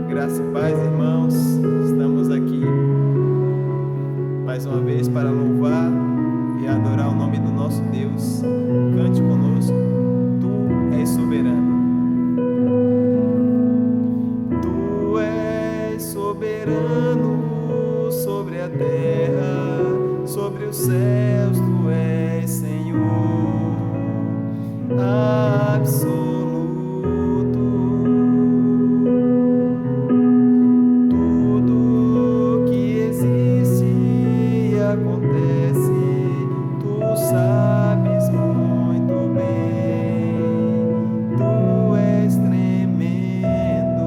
Graça e paz, irmãos. Estamos aqui mais uma vez para louvar e adorar o nome do nosso Deus. Cante conosco. Tu és soberano. Tu és soberano sobre a terra, sobre os céus. Tu és Senhor absoluto. Tudo que existe e acontece, tu sabes muito bem. Tu és tremendo.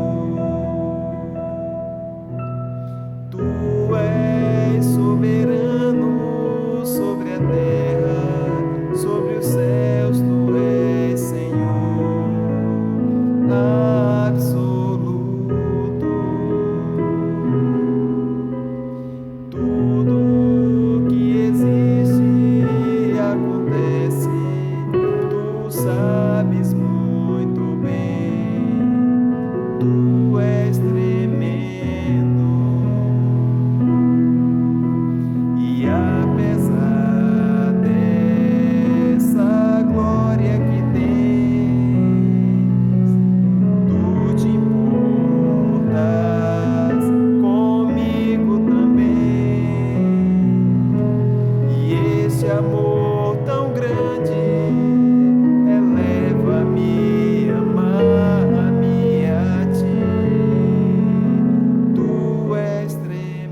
Tu és soberano sobre a terra, sobre os céus. Tu és Senhor absoluto. Tudo que existe e acontece, tu sabes muito bem. Tu és tremendo. E apesar dessa glória que tens, tu te importas comigo também. E esse amor tão grande eleva-me, amar-me a ti. Tu és tremendo.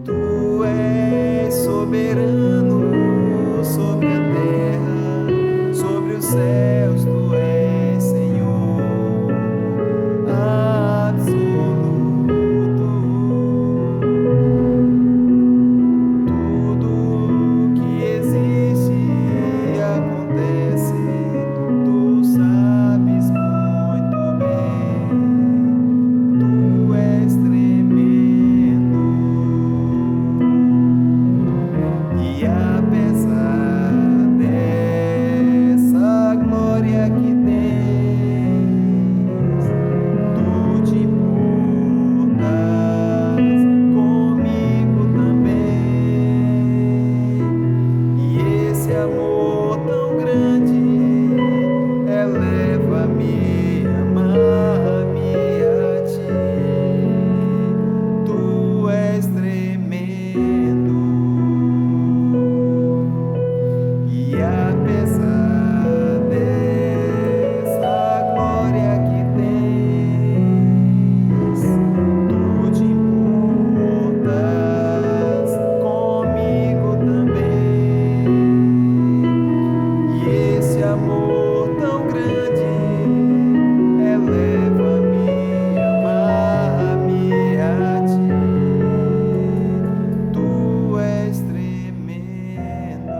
Tu és soberano sobre a terra, sobre os céus. Tu és Senhor absoluto. Tudo que existe e acontece, tu sabes muito bem. Tu és tremendo. E apesar dessa glória que tens, tu te importas comigo também. E esse amor tão grande eleva-me, amar-me a ti. Tu és tremendo. E apesar dessa glória que tens, tu te importas comigo também. E esse amor tão grande eleva-me, amar-me a ti. Tu és tremendo.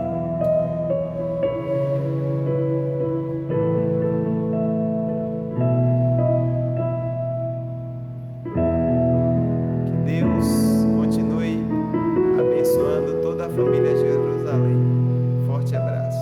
Que Deus continue abençoando toda a família de Jerusalém. Forte abraço.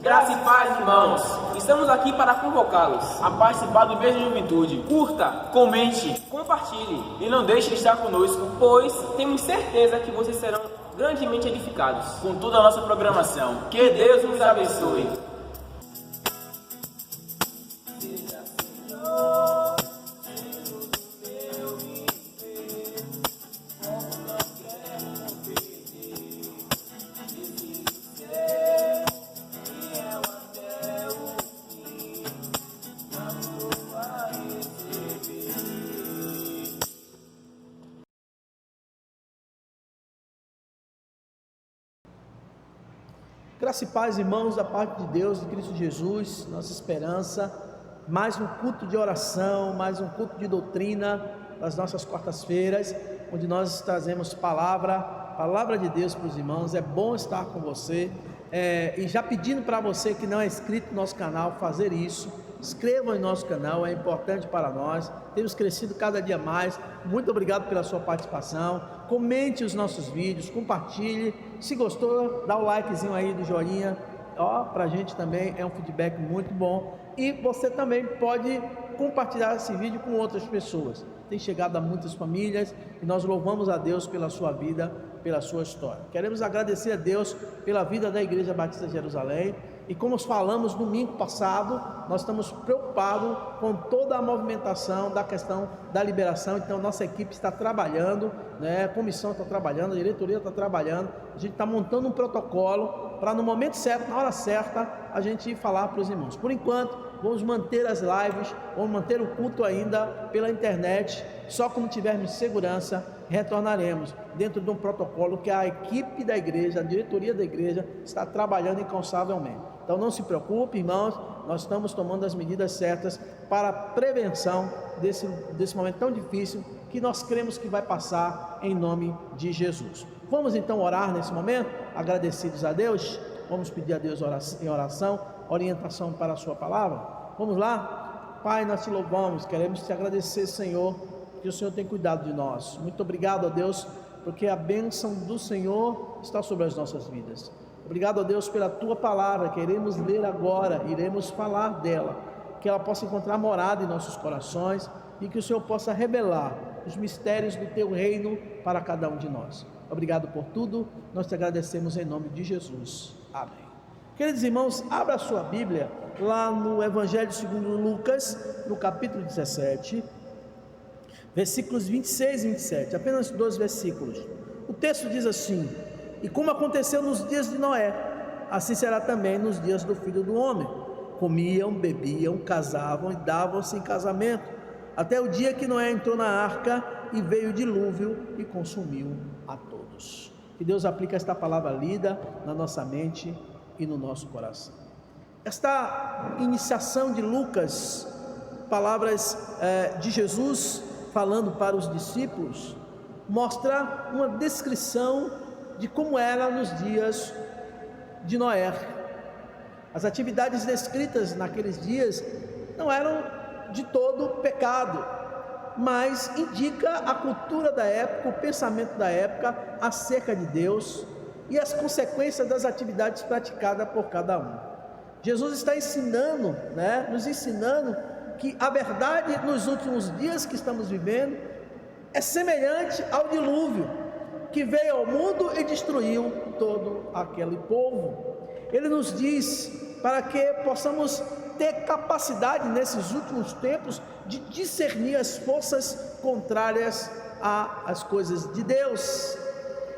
Graça e paz, irmãos. Estamos aqui para convocá-los a participar do mês de juventude. Curta, comente, compartilhe e não deixe de estar conosco, pois temos certeza que vocês serão grandemente edificados com toda a nossa programação. Que Deus nos abençoe. Graça e paz, irmãos, da parte de Deus, de Cristo Jesus, nossa esperança. Mais um culto de oração, mais um culto de doutrina das nossas quartas-feiras, onde nós trazemos palavra de Deus para os irmãos. É bom estar com você, e já pedindo para você que não é inscrito no nosso canal, fazer isso. Inscrevam em nosso canal, é importante para nós. Temos crescido cada dia mais. Muito obrigado pela sua participação. Comente os nossos vídeos, compartilhe. Se gostou, dá o likezinho aí do joinha. Para a gente também é um feedback muito bom. E você também pode compartilhar esse vídeo com outras pessoas. Tem chegado a muitas famílias e nós louvamos a Deus pela sua vida, pela sua história. Queremos agradecer a Deus pela vida da Igreja Batista de Jerusalém. E como falamos domingo passado, nós estamos preocupados com toda a movimentação da questão da liberação. Então nossa equipe está trabalhando, a comissão está trabalhando, a diretoria está trabalhando. A gente está montando um protocolo para no momento certo, na hora certa, a gente falar para os irmãos. Por enquanto, vamos manter as lives, vamos manter o culto ainda pela internet. Só quando tivermos segurança, retornaremos dentro de um protocolo que a equipe da igreja, a diretoria da igreja está trabalhando incansavelmente. Então não se preocupe, irmãos, nós estamos tomando as medidas certas para a prevenção desse momento tão difícil que nós cremos que vai passar em nome de Jesus. Vamos então orar nesse momento, agradecidos a Deus. Vamos pedir a Deus em oração, orientação para a sua palavra. Vamos lá? Pai, nós te louvamos, queremos te agradecer, Senhor, que o Senhor tem cuidado de nós. Muito obrigado a Deus, porque a bênção do Senhor está sobre as nossas vidas. Obrigado a Deus pela tua palavra, queremos ler agora, iremos falar dela, que ela possa encontrar morada em nossos corações e que o Senhor possa revelar os mistérios do teu reino para cada um de nós. Obrigado por tudo, nós te agradecemos em nome de Jesus. Amém. Queridos irmãos, abra a sua Bíblia lá no Evangelho segundo Lucas, no capítulo 17, versículos 26 e 27, apenas 2 versículos. O texto diz assim: e como aconteceu nos dias de Noé, assim será também nos dias do Filho do Homem. Comiam, bebiam, casavam e davam-se em casamento, até o dia que Noé entrou na arca e veio o dilúvio e consumiu a todos. Que Deus aplique esta palavra lida na nossa mente e no nosso coração. Esta iniciação de Lucas, palavras de Jesus falando para os discípulos, mostra uma descrição de como era nos dias de Noé. As atividades descritas naqueles dias não eram de todo pecado, mas indica a cultura da época, o pensamento da época acerca de Deus e as consequências das atividades praticadas por cada um. Jesus está ensinando, nos ensinando que a verdade nos últimos dias que estamos vivendo é semelhante ao dilúvio que veio ao mundo e destruiu todo aquele povo. Ele nos diz para que possamos ter capacidade nesses últimos tempos de discernir as forças contrárias às coisas de Deus.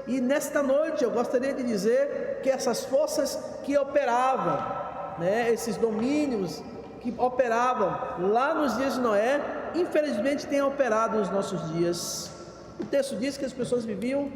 E nesta noite eu gostaria de dizer que essas forças que operavam, esses domínios que operavam lá nos dias de Noé, infelizmente têm operado nos nossos dias. O texto diz que as pessoas viviam,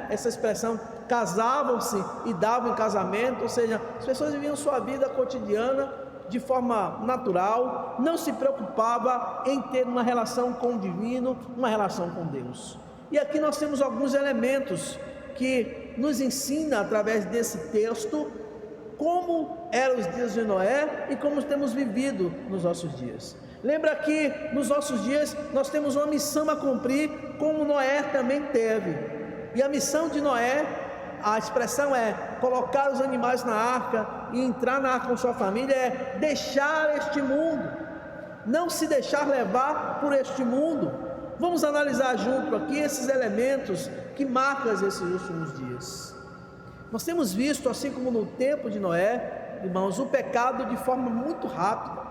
essa expressão, casavam-se e davam em casamento, ou seja, as pessoas viviam sua vida cotidiana de forma natural, não se preocupava em ter uma relação com o divino, uma relação com Deus. E aqui nós temos alguns elementos que nos ensina através desse texto como eram os dias de Noé e como temos vivido nos nossos dias. Lembra que nos nossos dias nós temos uma missão a cumprir, como Noé também teve. E a missão de Noé, a expressão é colocar os animais na arca e entrar na arca com sua família, é deixar este mundo, não se deixar levar por este mundo. Vamos analisar junto aqui esses elementos que marcam esses últimos dias. Nós temos visto, assim como no tempo de Noé, irmãos, o pecado de forma muito rápida.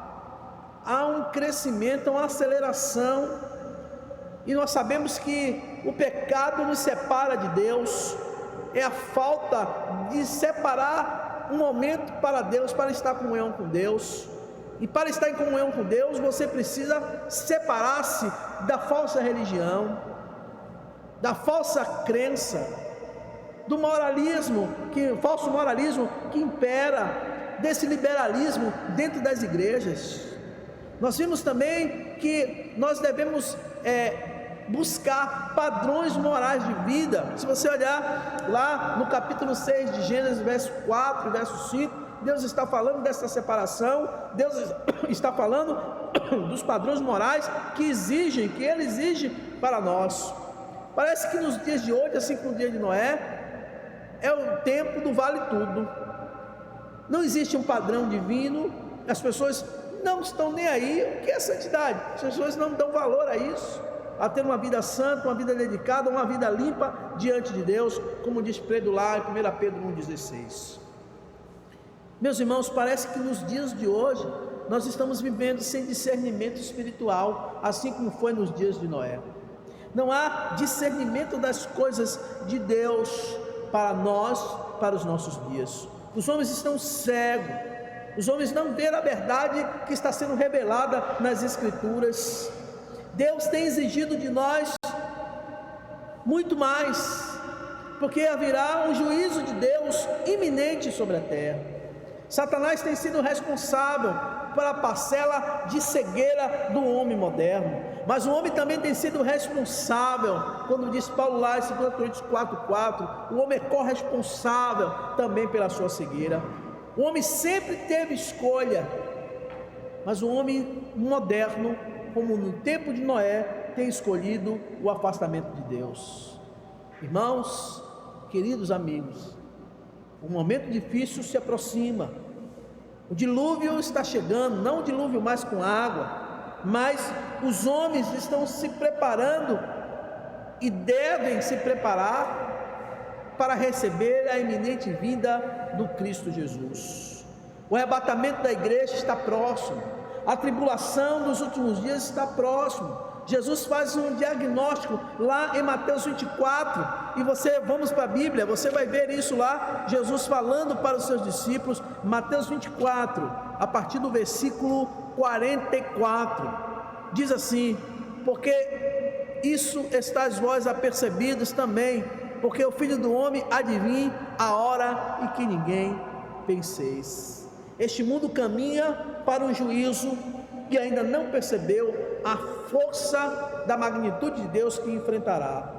Há um crescimento, uma aceleração, e nós sabemos que o pecado nos separa de Deus, é a falta de separar um momento para Deus, para estar em comunhão com Deus. E para estar em comunhão com Deus, você precisa separar-se da falsa religião, da falsa crença, do moralismo, falso moralismo que impera, desse liberalismo dentro das igrejas. Nós vimos também que nós devemos buscar padrões morais de vida. Se você olhar lá no capítulo 6 de Gênesis, verso 4 e verso 5, Deus está falando dessa separação, Deus está falando dos padrões morais que Ele exige para nós. Parece que nos dias de hoje, assim como no dia de Noé, é o tempo do vale tudo. Não existe um padrão divino, as pessoas não estão nem aí. O que é santidade? As pessoas não dão valor a isso, a ter uma vida santa, uma vida dedicada, uma vida limpa diante de Deus, como diz Pedro lá em 1 Pedro 1,16. Meus irmãos, parece que nos dias de hoje nós estamos vivendo sem discernimento espiritual, assim como foi nos dias de Noé. Não há discernimento das coisas de Deus para nós, para os nossos dias. Os homens estão cegos, os homens não veem a verdade que está sendo revelada nas Escrituras. Deus tem exigido de nós muito mais, porque haverá um juízo de Deus iminente sobre a terra. Satanás tem sido responsável pela parcela de cegueira do homem moderno, mas o homem também tem sido responsável, quando diz Paulo lá em 2 Coríntios 4,4, o homem é corresponsável também pela sua cegueira. O homem sempre teve escolha, mas o homem moderno, como no tempo de Noé, tem escolhido o afastamento de Deus. Irmãos, queridos amigos, o momento difícil se aproxima, o dilúvio está chegando, não o dilúvio mais com água, mas os homens estão se preparando e devem se preparar para receber a iminente vinda do Cristo Jesus. O arrebatamento da igreja está próximo, a tribulação dos últimos dias está próximo. Jesus faz um diagnóstico lá em Mateus 24, e vamos para a Bíblia, você vai ver isso lá, Jesus falando para os seus discípulos, Mateus 24, a partir do versículo 44, diz assim: porque isso estáis vós apercebidos também, porque o Filho do Homem há de vir a hora em que ninguém penseis. Este mundo caminha para um juízo e ainda não percebeu a força da magnitude de Deus que enfrentará.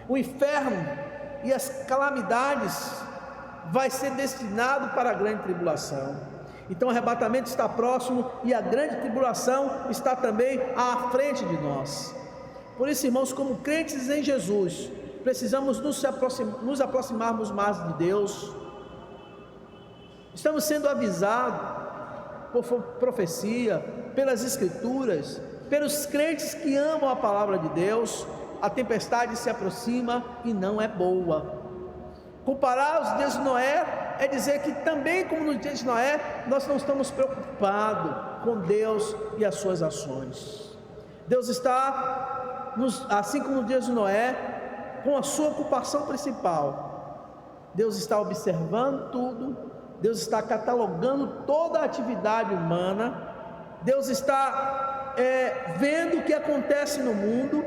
O inferno e as calamidades vai ser destinado para a grande tribulação. Então o arrebatamento está próximo e a grande tribulação está também à frente de nós. Por isso, irmãos, como crentes em Jesus, precisamos nos aproximarmos mais de Deus. Estamos sendo avisados por profecia, pelas Escrituras, pelos crentes que amam a palavra de Deus. A tempestade se aproxima e não é boa. Comparar os dias de Noé é dizer que também, como nos dias de Noé, nós não estamos preocupados com Deus e as suas ações. Deus está, assim como nos dias de Noé, com a sua ocupação principal. Deus está observando tudo, Deus está catalogando toda a atividade humana, Deus está vendo o que acontece no mundo,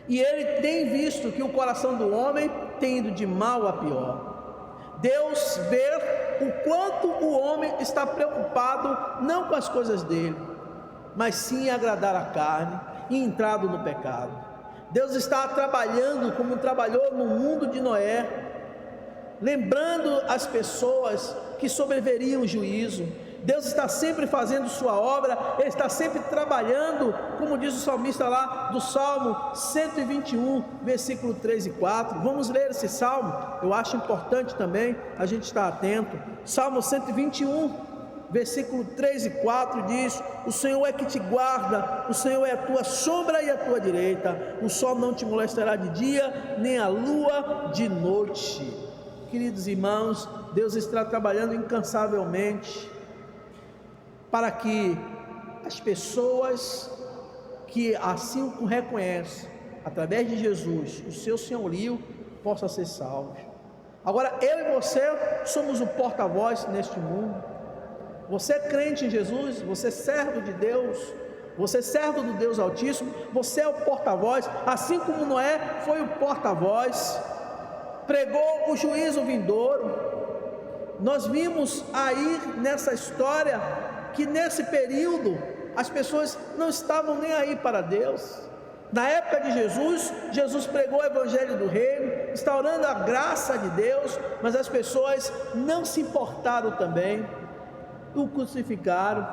e Ele tem visto que o coração do homem tem ido de mal a pior. Deus vê o quanto o homem está preocupado não com as coisas dele, mas sim em agradar a carne e entrado no pecado. Deus está trabalhando como trabalhou no mundo de Noé, lembrando as pessoas que sobreviriam o juízo. Deus está sempre fazendo sua obra, Ele está sempre trabalhando, como diz o salmista lá do Salmo 121, versículo 3 e 4. Vamos ler esse salmo, eu acho importante também a gente estar atento. Salmo 121, versículo 3 e 4 diz: o Senhor é que te guarda, o Senhor é a tua sombra e a tua direita, o sol não te molestará de dia, nem a lua de noite. Queridos irmãos, Deus está trabalhando incansavelmente para que as pessoas que assim o reconhecem, através de Jesus, o seu senhorio, possam ser salvos. Agora, eu e você somos o porta-voz neste mundo. Você é crente em Jesus, você é servo de Deus, você é servo do Deus Altíssimo, você é o porta-voz, assim como Noé foi o porta-voz pregou o juízo vindouro. Nós vimos aí nessa história que nesse período as pessoas não estavam nem aí para Deus. Na época de Jesus, Jesus pregou o evangelho do reino, instaurando a graça de Deus, mas as pessoas não se importaram também, o crucificaram,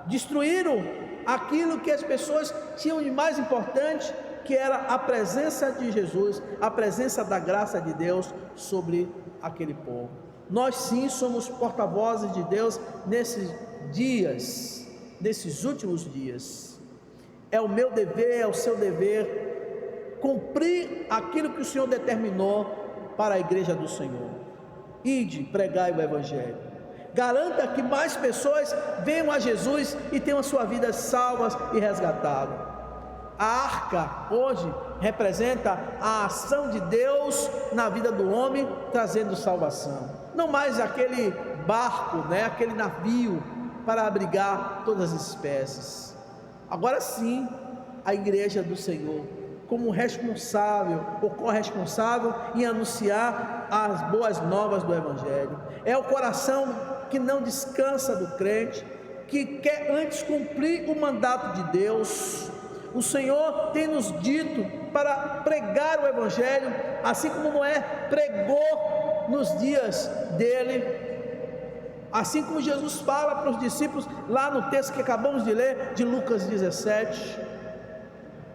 destruíram aquilo que as pessoas tinham de mais importante, que era a presença de Jesus, a presença da graça de Deus sobre aquele povo. Nós sim somos porta-vozes de Deus nesses dias, nesses últimos dias. É o meu dever, é o seu dever cumprir aquilo que o Senhor determinou para a igreja do Senhor. Ide, pregai o evangelho. Garanta que mais pessoas venham a Jesus e tenham a sua vida salvas e resgatadas. A arca hoje representa a ação de Deus na vida do homem, trazendo salvação. Não mais aquele barco, aquele navio para abrigar todas as espécies. Agora sim, a igreja do Senhor, como responsável ou corresponsável em anunciar as boas novas do evangelho. É o coração que não descansa do crente, que quer antes cumprir o mandato de Deus. O Senhor tem nos dito para pregar o evangelho, assim como Noé pregou nos dias dele, assim como Jesus fala para os discípulos lá no texto que acabamos de ler, de Lucas 17.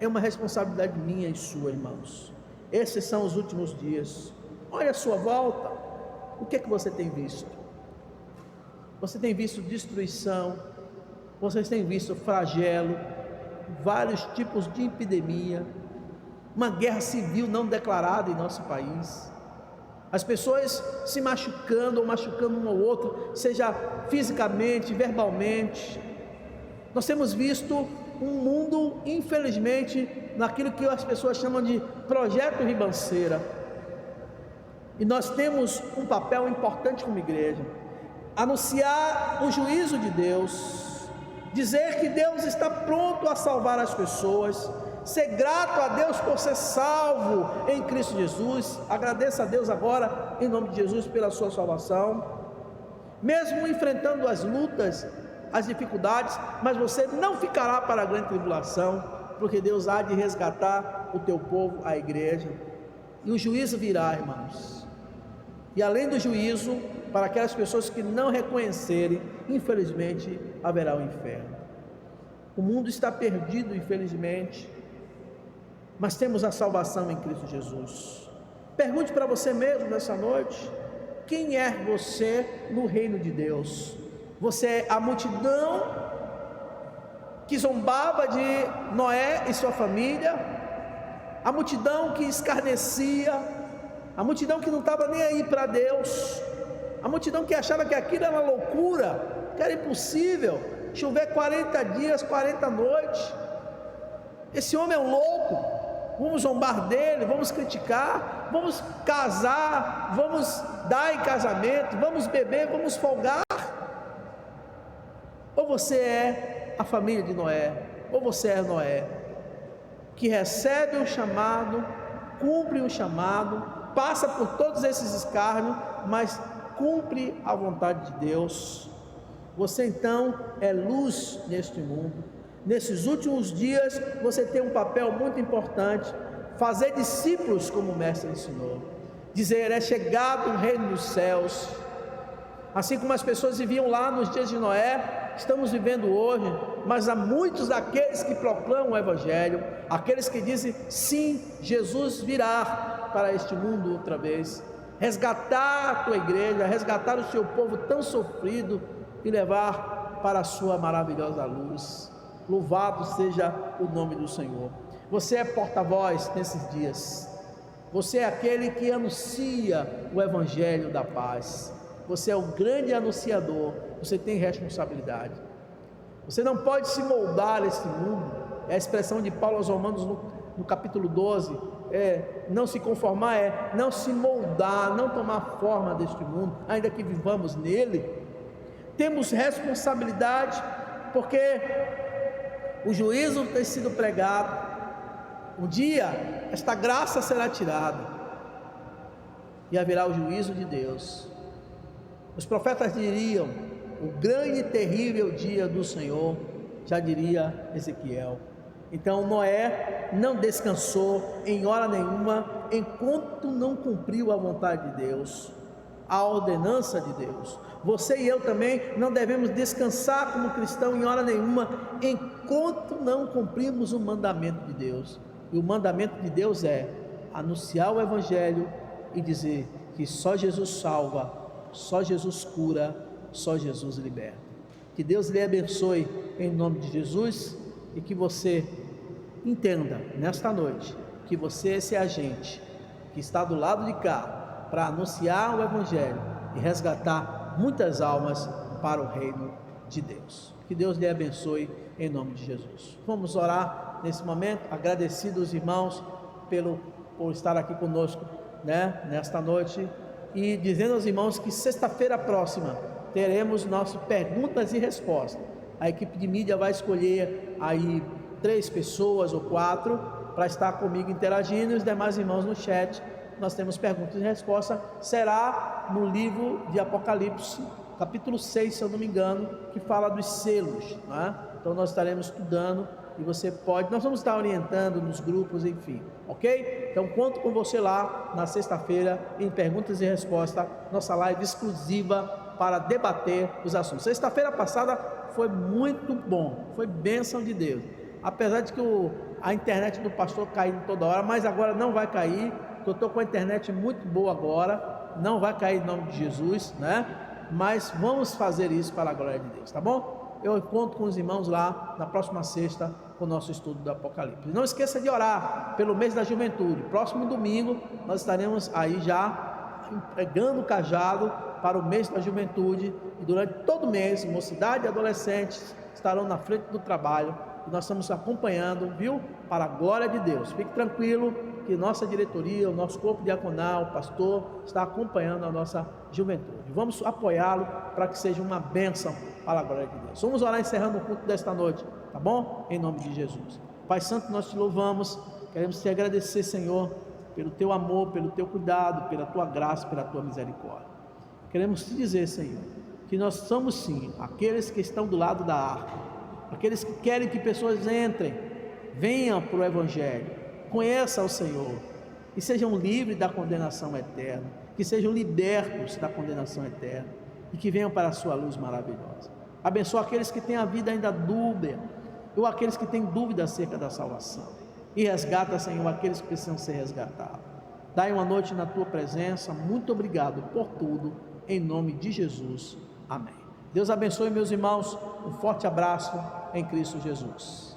É uma responsabilidade minha e sua, irmãos. Esses são os últimos dias. Olha a sua volta. O que é que você tem visto? Você tem visto destruição, vocês têm visto flagelo, vários tipos de epidemia, uma guerra civil não declarada em nosso país, as pessoas se machucando ou machucando um ao outro, seja fisicamente, verbalmente. Nós temos visto um mundo, infelizmente, naquilo que as pessoas chamam de projeto ribanceira, e nós temos um papel importante como igreja: anunciar o juízo de Deus, dizer que Deus está pronto a salvar as pessoas, ser grato a Deus por ser salvo em Cristo Jesus. Agradeça a Deus agora, em nome de Jesus, pela sua salvação, mesmo enfrentando as lutas, as dificuldades, mas você não ficará para a grande tribulação, porque Deus há de resgatar o teu povo, a igreja, e o juízo virá, irmãos. E além do juízo, para aquelas pessoas que não reconhecerem, infelizmente haverá o inferno. O mundo está perdido, infelizmente, mas temos a salvação em Cristo Jesus. Pergunte para você mesmo nessa noite: quem é você no reino de Deus? Você é a multidão que zombava de Noé e sua família, a multidão que escarnecia, a multidão que não estava nem aí para Deus, a multidão que achava que aquilo era loucura, que era impossível chover 40 dias, 40 noites. Esse homem é um louco, vamos zombar dele, vamos criticar, vamos casar, vamos dar em casamento, vamos beber, vamos folgar. Ou você é a família de Noé, ou você é Noé, que recebe um chamado, cumpre um chamado, passa por todos esses escárnios, mas cumpre a vontade de Deus. Você então é luz neste mundo. Nesses últimos dias você tem um papel muito importante: fazer discípulos, como o mestre ensinou, dizer: é chegado o reino dos céus. Assim como as pessoas viviam lá nos dias de Noé, estamos vivendo hoje, mas há muitos daqueles que proclamam o evangelho, aqueles que dizem: sim, Jesus virá para este mundo outra vez, resgatar a tua igreja, resgatar o seu povo tão sofrido e levar para a sua maravilhosa luz. Louvado seja o nome do Senhor. Você é porta-voz nesses dias, você é aquele que anuncia o evangelho da paz, você é o grande anunciador, você tem responsabilidade. Você não pode se moldar nesse mundo. É a expressão de Paulo aos Romanos no capítulo 12, não se conformar, não se moldar, não tomar forma deste mundo, ainda que vivamos nele. Temos responsabilidade, porque o juízo tem sido pregado. Um dia esta graça será tirada, e haverá o juízo de Deus. Os profetas diriam: o grande e terrível dia do Senhor, já diria Ezequiel. Então Noé não descansou em hora nenhuma, enquanto não cumpriu a vontade de Deus, a ordenança de Deus. Você e eu também não devemos descansar como cristão em hora nenhuma, enquanto não cumprimos o mandamento de Deus. E o mandamento de Deus é anunciar o Evangelho e dizer que só Jesus salva, só Jesus cura, só Jesus liberta. Que Deus lhe abençoe em nome de Jesus, e que você entenda nesta noite que você é esse agente que está do lado de cá para anunciar o Evangelho e resgatar muitas almas para o reino de Deus. Que Deus lhe abençoe em nome de Jesus. Vamos orar nesse momento, agradecidos irmãos por estar aqui conosco, nesta noite, e dizendo aos irmãos que sexta-feira próxima teremos nossas perguntas e respostas. A equipe de mídia vai escolher aí 3 pessoas ou 4 para estar comigo interagindo, e os demais irmãos no chat. Nós temos perguntas e respostas. Será no livro de Apocalipse, capítulo 6, se eu não me engano, que fala dos selos, Então nós estaremos estudando, e nós vamos estar orientando nos grupos, enfim, ok? Então conto com você lá na sexta-feira em perguntas e respostas, nossa live exclusiva para debater os assuntos. Sexta-feira passada foi muito bom, foi bênção de Deus, apesar de que a internet do pastor caindo toda hora, mas agora não vai cair, porque eu estou com a internet muito boa agora, não vai cair em nome de Jesus, mas vamos fazer isso para a glória de Deus, tá bom? Eu encontro com os irmãos lá na próxima sexta com o nosso estudo do Apocalipse. Não esqueça de orar pelo mês da juventude. Próximo domingo nós estaremos aí já entregando o cajado para o mês da juventude, e durante todo o mês, mocidade e adolescentes estarão na frente do trabalho, e nós estamos acompanhando, para a glória de Deus. Fique tranquilo que nossa diretoria, o nosso corpo diaconal, o pastor, está acompanhando a nossa juventude. Vamos apoiá-lo para que seja uma bênção para a glória de Deus. Vamos orar encerrando o culto desta noite, tá bom? Em nome de Jesus. Pai Santo, nós te louvamos, queremos te agradecer, Senhor, pelo teu amor, pelo teu cuidado, pela tua graça, pela tua misericórdia. Queremos te dizer, Senhor, que nós somos sim aqueles que estão do lado da arca, aqueles que querem que pessoas entrem, venham para o Evangelho, conheçam o Senhor e sejam livres da condenação eterna, que sejam libertos da condenação eterna e que venham para a sua luz maravilhosa. Abençoa aqueles que têm a vida ainda dúbia, ou aqueles que têm dúvida acerca da salvação, e resgata, Senhor, aqueles que precisam ser resgatados. Dai uma noite na tua presença. Muito obrigado por tudo, em nome de Jesus, amém. Deus abençoe, meus irmãos, um forte abraço em Cristo Jesus.